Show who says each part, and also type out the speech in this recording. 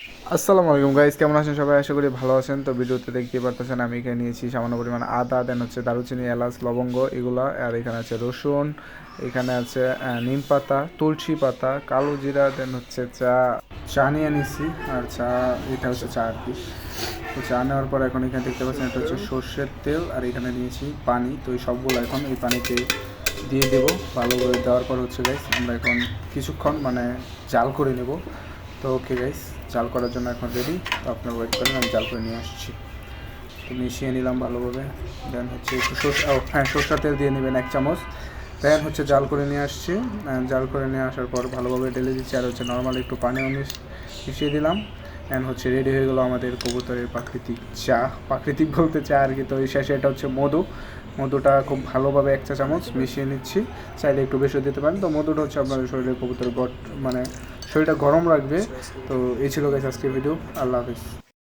Speaker 1: আসসালামু আলাইকুম গাইস, কেমন আছেন সবাই? আশা করি ভালো আছেন। তো ভিডিওতে দেখতে পারতেছেন আমি এখানে নিয়েছি সামান্য পরিমাণ আদা, দেন হচ্ছে দারুচিনি, এলাচ, লবঙ্গ এগুলা, আর এখানে আছে রসুন, এখানে আছে নিম পাতা, তুলসী পাতা, কালো জিরা, দেন হচ্ছে চা চা নিয়ে নিছি। আর চা, এটা হচ্ছে চা আর কি। তো চা নেওয়ার পর এখন এখানে দেখতে পাচ্ছেন এটা হচ্ছে সর্ষের তেল, আর এখানে নিয়েছি পানি। তো এই সবগুলো এখন এই পানিতে দিয়ে দেবো। ভালোভাবে দেওয়ার পর হচ্ছে গাইস আমরা এখন কিছুক্ষণ জাল করে নেব। তো ওকে গাইস, জাল করার জন্য এখন রেডি। তো আপনার ওয়েট করেন, আমি জাল করে নিয়ে আসছি। তো মিশিয়ে নিলাম ভালোভাবে। দেন হচ্ছে একটু সরষের তেল দিয়ে নেবেন 1 চামচ। দেন হচ্ছে জাল করে নিয়ে আসছি। জাল করে নিয়ে আসার পর ভালোভাবে ঢেলে দিচ্ছি, আর হচ্ছে নর্মাল একটু পানিও মিশিয়ে দিলাম। অ্যান্ড হচ্ছে রেডি হয়ে গেলো আমাদের কবুতরের প্রাকৃতিক চা। প্রাকৃতিক বলতে চা আর কি। তো এই শেষে এটা হচ্ছে মধুটা খুব ভালোভাবে 1 চা চামচ মিশিয়ে নিচ্ছি। চাইলে একটু বেশি দিতে পারেন। তো মধুটা হচ্ছে আপনাদের শরীরে কবুতরের শরীরটা গরম রাখবে। তো এই ছিল গাইস আজকের ভিডিও। আল্লাহ হাফিজ।